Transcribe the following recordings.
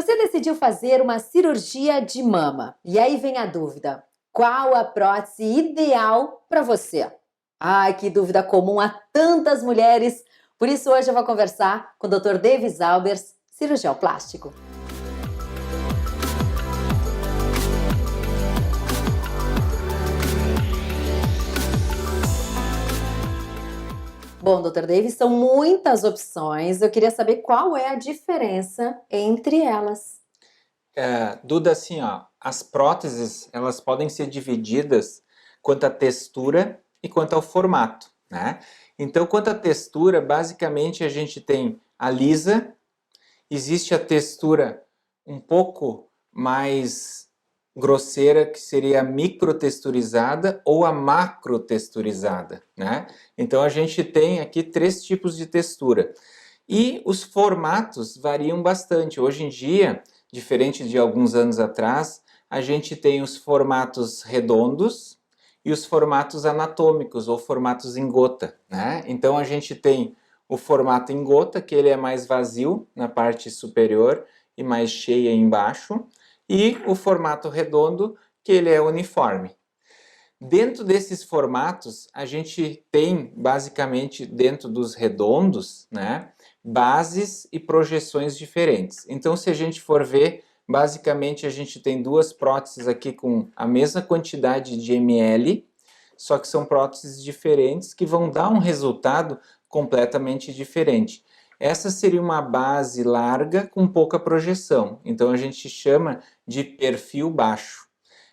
Você decidiu fazer uma cirurgia de mama. E aí vem a dúvida: qual a prótese ideal para você? Ai, que dúvida comum a tantas mulheres. Por isso hoje eu vou conversar com o Dr. Davis Albers, cirurgião plástico. Bom, Dr. Davis, são muitas opções. Eu queria saber qual é a diferença entre elas. Duda, assim, ó, as próteses, elas podem ser divididas quanto à textura e quanto ao formato, né? Então, quanto à textura, basicamente a gente tem a lisa, existe a textura um pouco mais grosseira, que seria a microtexturizada ou a macrotexturizada, né? Então, a gente tem aqui 3 tipos de textura. E os formatos variam bastante. Hoje em dia, diferente de alguns anos atrás, a gente tem os formatos redondos e os formatos anatômicos, ou formatos em gota, né? Então a gente tem o formato em gota, que ele é mais vazio na parte superior e mais cheia embaixo, e o formato redondo, que ele é uniforme. Dentro desses formatos, a gente tem, basicamente, dentro dos redondos, né, bases e projeções diferentes. Então, se a gente for ver, basicamente a gente tem 2 próteses aqui com a mesma quantidade de ml, só que são próteses diferentes que vão dar um resultado completamente diferente. Essa seria uma base larga com pouca projeção, então a gente chama de perfil baixo.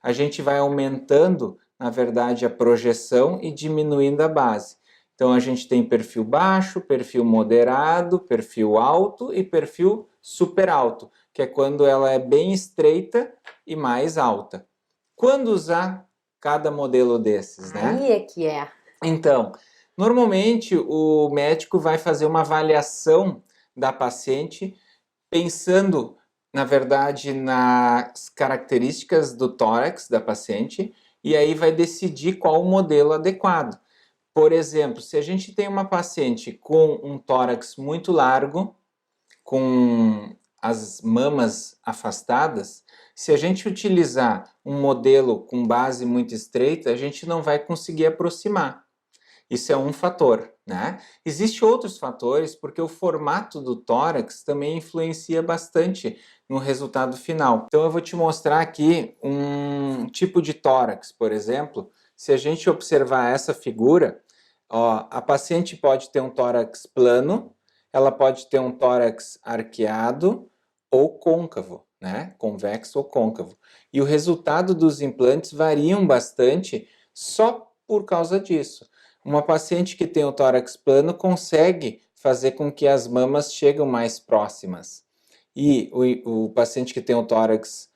A gente vai aumentando, na verdade, a projeção e diminuindo a base. Então a gente tem perfil baixo, perfil moderado, perfil alto e perfil super alto, que é quando ela é bem estreita e mais alta. Quando usar cada modelo desses, né? Aí é que é. Então, normalmente o médico vai fazer uma avaliação da paciente pensando, na verdade, nas características do tórax da paciente e aí vai decidir qual o modelo adequado. Por exemplo, se a gente tem uma paciente com um tórax muito largo, com as mamas afastadas, se a gente utilizar um modelo com base muito estreita, a gente não vai conseguir aproximar. Isso é um fator, né? Existem outros fatores, porque o formato do tórax também influencia bastante no resultado final. Então eu vou te mostrar aqui um tipo de tórax, por exemplo. Se a gente observar essa figura, ó, a paciente pode ter um tórax plano, ela pode ter um tórax arqueado ou côncavo, né? Convexo ou côncavo. E o resultado dos implantes variam bastante só por causa disso. Uma paciente que tem o tórax plano consegue fazer com que as mamas cheguem mais próximas. E o paciente que tem o tórax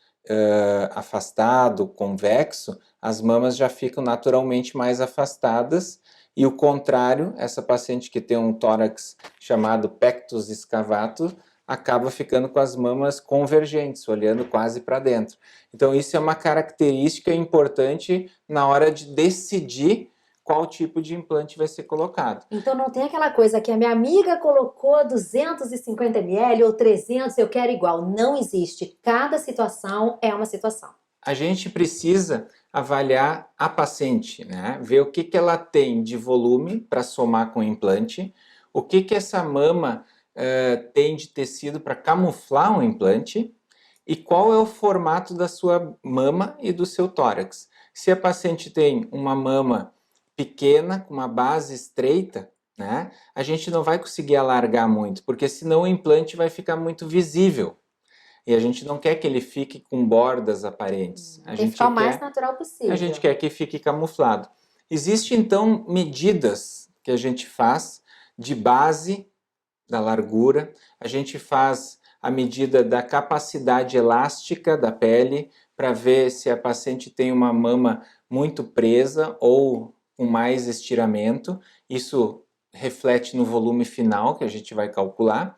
afastado, convexo, as mamas já ficam naturalmente mais afastadas. E o contrário, essa paciente que tem um tórax chamado pectus excavatus, acaba ficando com as mamas convergentes, olhando quase para dentro. Então isso é uma característica importante na hora de decidir qual tipo de implante vai ser colocado. Então não tem aquela coisa que a minha amiga colocou 250 ml ou 300, eu quero igual. Não existe. Cada situação é uma situação. A gente precisa avaliar a paciente, né? Ver o que ela tem de volume para somar com o implante, o que essa mama tem de tecido para camuflar um implante e qual é o formato da sua mama e do seu tórax. Se a paciente tem uma mama pequena, com uma base estreita, né, a gente não vai conseguir alargar muito, porque senão o implante vai ficar muito visível. E a gente não quer que ele fique com bordas aparentes. Tem que ficar o mais natural possível. A gente quer que fique camuflado. Existem, então, medidas que a gente faz de base da largura, a gente faz a medida da capacidade elástica da pele para ver se a paciente tem uma mama muito presa ou com mais estiramento. Isso reflete no volume final que a gente vai calcular.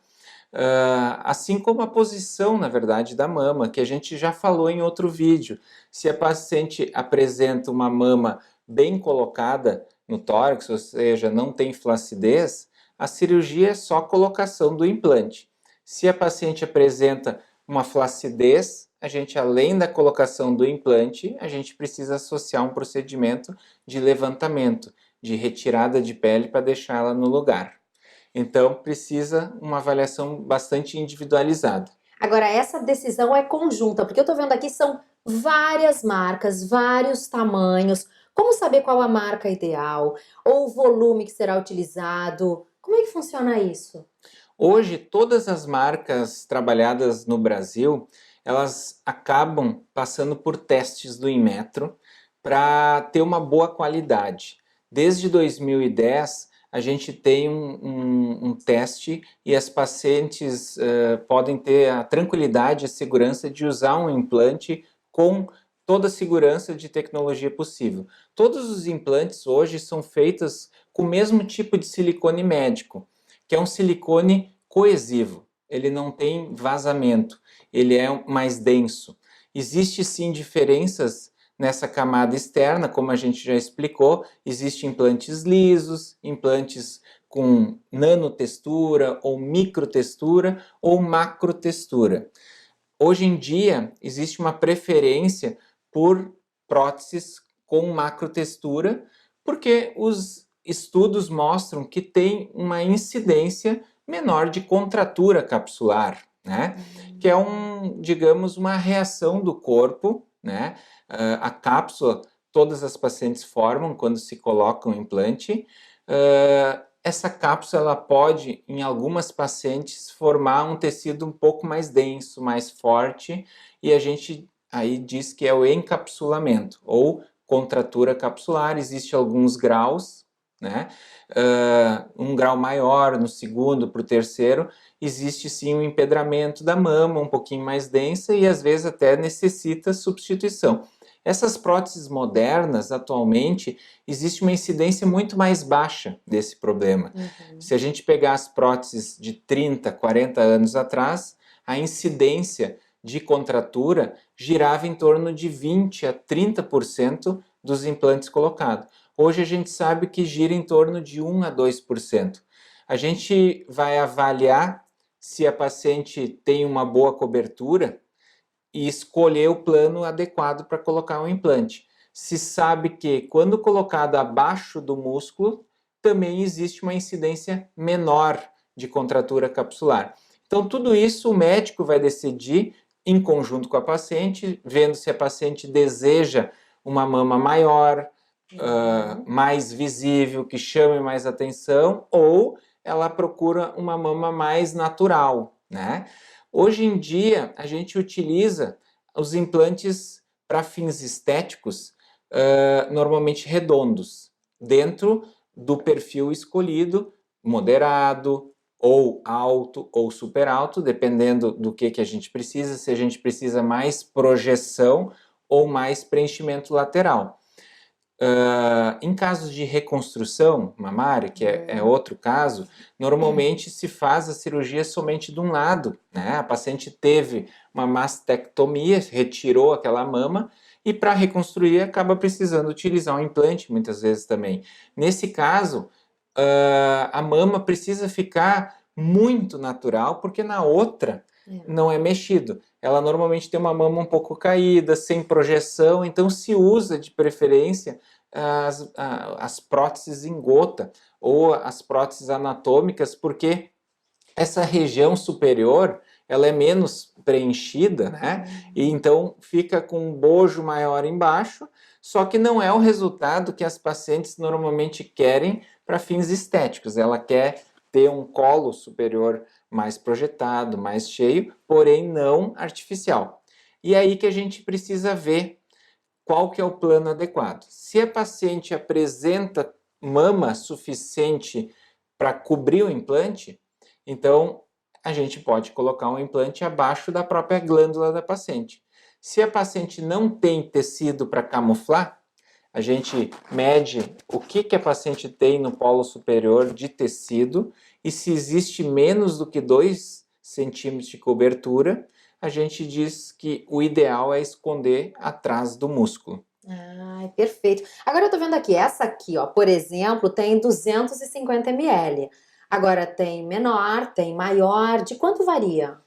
Assim como a posição, na verdade, da mama, que a gente já falou em outro vídeo. Se a paciente apresenta uma mama bem colocada no tórax, ou seja, não tem flacidez, a cirurgia é só colocação do implante. Se a paciente apresenta uma flacidez, a gente, além da colocação do implante, a gente precisa associar um procedimento de levantamento, de retirada de pele para deixá-la no lugar. Então, precisa uma avaliação bastante individualizada. Agora, essa decisão é conjunta, porque eu tô vendo aqui são várias marcas, vários tamanhos. Como saber qual a marca ideal? Ou o volume que será utilizado? Como é que funciona isso? Hoje, todas as marcas trabalhadas no Brasil, elas acabam passando por testes do Inmetro para ter uma boa qualidade. Desde 2010, a gente tem um teste e as pacientes podem ter a tranquilidade e a segurança de usar um implante com toda a segurança de tecnologia possível. Todos os implantes hoje são feitos com o mesmo tipo de silicone médico, que é um silicone coesivo. Ele não tem vazamento, ele é mais denso. Existe sim diferenças nessa camada externa, como a gente já explicou, existem implantes lisos, implantes com nanotextura, ou microtextura, ou macrotextura. Hoje em dia, existe uma preferência por próteses com macrotextura, porque os estudos mostram que tem uma incidência menor de contratura capsular, né? Que é digamos, uma reação do corpo, né? A cápsula, todas as pacientes formam quando se coloca um implante. Essa cápsula ela pode, em algumas pacientes, formar um tecido um pouco mais denso, mais forte, e a gente aí diz que é o encapsulamento, ou contratura capsular. Existem alguns graus, né? Um grau maior no segundo para o terceiro, existe sim um empedramento da mama, um pouquinho mais densa, e às vezes até necessita substituição. Essas próteses modernas, atualmente, existe uma incidência muito mais baixa desse problema. Se a gente pegar as próteses de 30, 40 anos atrás, a incidência de contratura girava em torno de 20 a 30% dos implantes colocados. Hoje a gente sabe que gira em torno de 1 a 2%. A gente vai avaliar se a paciente tem uma boa cobertura e escolher o plano adequado para colocar um implante. Se sabe que quando colocado abaixo do músculo, também existe uma incidência menor de contratura capsular. Então, tudo isso o médico vai decidir em conjunto com a paciente, vendo se a paciente deseja uma mama maior, mais visível, que chame mais atenção, ou ela procura uma mama mais natural, né? Hoje em dia, a gente utiliza os implantes para fins estéticos, normalmente redondos, dentro do perfil escolhido, moderado, ou alto, ou super alto, dependendo do que a gente precisa, se a gente precisa mais projeção ou mais preenchimento lateral. Em casos de reconstrução mamária, que é outro caso, normalmente se faz a cirurgia somente de um lado, né? A paciente teve uma mastectomia, retirou aquela mama, e para reconstruir acaba precisando utilizar um implante, muitas vezes também. Nesse caso, a mama precisa ficar muito natural, porque na outra não é mexido. Ela normalmente tem uma mama um pouco caída, sem projeção, então se usa de preferência as próteses em gota ou as próteses anatômicas, porque essa região superior ela é menos preenchida, né? E então fica com um bojo maior embaixo, só que não é o resultado que as pacientes normalmente querem para fins estéticos. Ela quer ter um colo superior mais projetado, mais cheio, porém não artificial. E é aí que a gente precisa ver qual que é o plano adequado. Se a paciente apresenta mama suficiente para cobrir o implante, então a gente pode colocar um implante abaixo da própria glândula da paciente. Se a paciente não tem tecido para camuflar, a gente mede o que a paciente tem no polo superior de tecido, e se existe menos do que 2 centímetros de cobertura, a gente diz que o ideal é esconder atrás do músculo. Ah, perfeito. Agora eu tô vendo aqui, essa aqui, ó, por exemplo, tem 250 ml. Agora tem menor, tem maior, de quanto varia?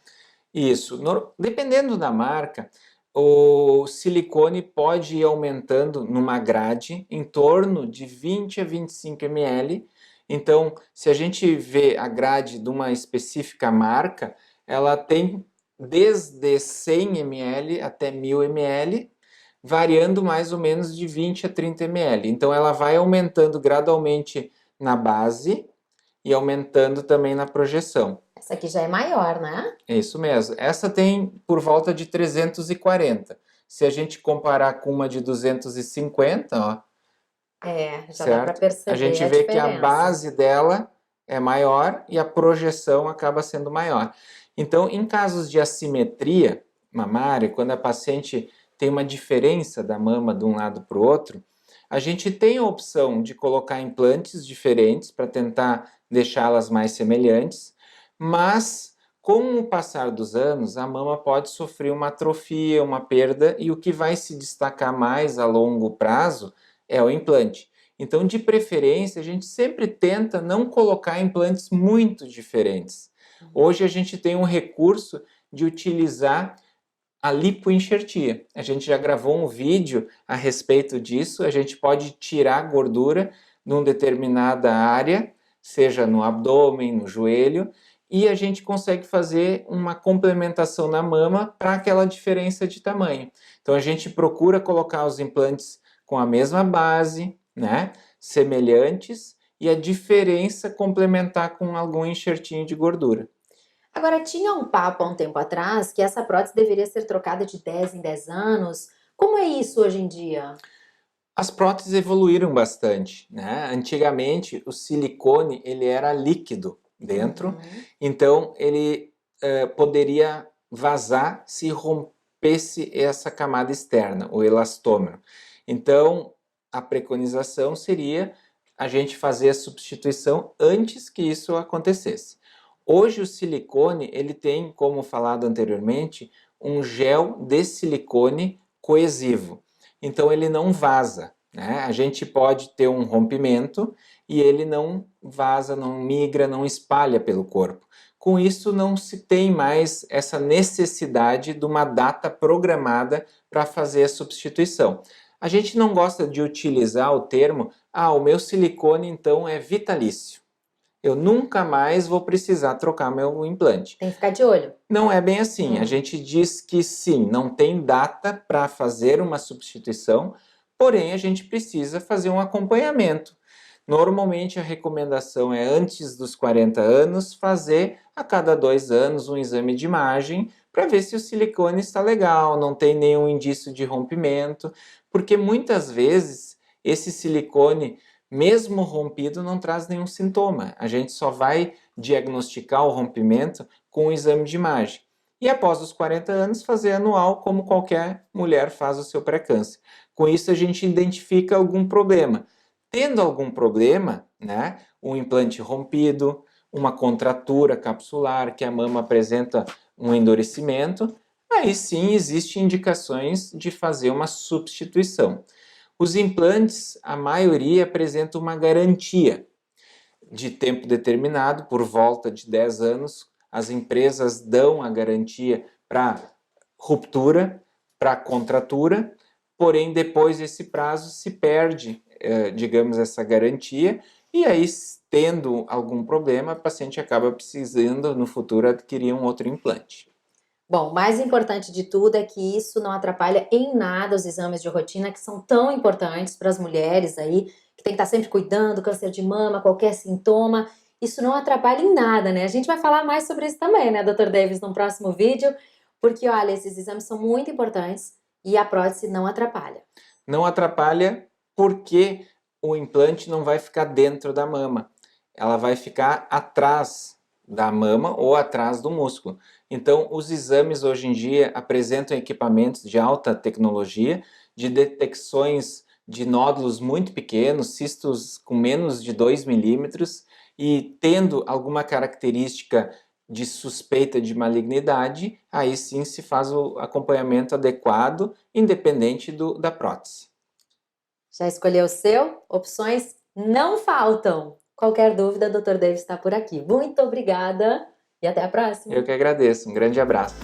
Isso. Dependendo da marca, o silicone pode ir aumentando numa grade em torno de 20 a 25 ml. Então, se a gente vê a grade de uma específica marca, ela tem desde 100 ml até 1000 ml, variando mais ou menos de 20 a 30 ml. Então, ela vai aumentando gradualmente na base e aumentando também na projeção. Essa aqui já é maior, né? É isso mesmo. Essa tem por volta de 340. Se a gente comparar com uma de 250, ó, Já dá para certo? A perceber gente a vê que a diferença. base dela é maior e a projeção acaba sendo maior. Então, em casos de assimetria mamária, quando a paciente tem uma diferença da mama de um lado para o outro, a gente tem a opção de colocar implantes diferentes para tentar deixá-las mais semelhantes, mas com o passar dos anos, a mama pode sofrer uma atrofia, uma perda, e o que vai se destacar mais a longo prazo é o implante. Então, de preferência, a gente sempre tenta não colocar implantes muito diferentes. Hoje a gente tem um recurso de utilizar a lipoenxertia. A gente já gravou um vídeo a respeito disso. A gente pode tirar gordura numa determinada área, seja no abdômen, no joelho, e a gente consegue fazer uma complementação na mama para aquela diferença de tamanho. Então a gente procura colocar os implantes com a mesma base, né, semelhantes, e a diferença complementar com algum enxertinho de gordura. Agora, tinha um papo há um tempo atrás que essa prótese deveria ser trocada de 10 em 10 anos. Como é isso hoje em dia? As próteses evoluíram bastante, né? Antigamente o silicone ele era líquido dentro, então ele poderia vazar se rompesse essa camada externa, o elastômero. Então a preconização seria a gente fazer a substituição antes que isso acontecesse. Hoje o silicone ele tem, como falado anteriormente, um gel de silicone coesivo. Então ele não vaza, né? A gente pode ter um rompimento e ele não vaza, não migra, não espalha pelo corpo. Com isso não se tem mais essa necessidade de uma data programada para fazer a substituição. A gente não gosta de utilizar o termo, o meu silicone então é vitalício. Eu nunca mais vou precisar trocar meu implante. Tem que ficar de olho. Não é bem assim. A gente diz que sim, não tem data para fazer uma substituição, porém a gente precisa fazer um acompanhamento. Normalmente a recomendação é antes dos 40 anos fazer a cada 2 anos um exame de imagem para ver se o silicone está legal, não tem nenhum indício de rompimento, porque muitas vezes esse silicone, mesmo rompido, não traz nenhum sintoma. A gente só vai diagnosticar o rompimento com um exame de imagem. E após os 40 anos, fazer anual, como qualquer mulher faz o seu pré-câncer. Com isso, a gente identifica algum problema. Tendo algum problema, né, um implante rompido, uma contratura capsular, que a mama apresenta um endurecimento, aí sim existem indicações de fazer uma substituição. Os implantes, a maioria apresenta uma garantia de tempo determinado, por volta de 10 anos. As empresas dão a garantia para ruptura, para contratura, porém depois desse prazo se perde, digamos, essa garantia, e aí, tendo algum problema, a paciente acaba precisando no futuro adquirir um outro implante. Bom, o mais importante de tudo é que isso não atrapalha em nada os exames de rotina que são tão importantes para as mulheres aí, que tem que estar sempre cuidando, câncer de mama, qualquer sintoma. Isso não atrapalha em nada, né? A gente vai falar mais sobre isso também, né, Dr. Davis, no próximo vídeo, porque olha, esses exames são muito importantes e a prótese não atrapalha. Não atrapalha porque o implante não vai ficar dentro da mama, ela vai ficar atrás da mama ou atrás do músculo. Então, os exames hoje em dia apresentam equipamentos de alta tecnologia, de detecções de nódulos muito pequenos, cistos com menos de 2 milímetros, e tendo alguma característica de suspeita de malignidade, aí sim se faz o acompanhamento adequado, independente da prótese. Já escolheu o seu? Opções não faltam. Qualquer dúvida, Dr. Davis está por aqui. Muito obrigada e até a próxima. Eu que agradeço. Um grande abraço.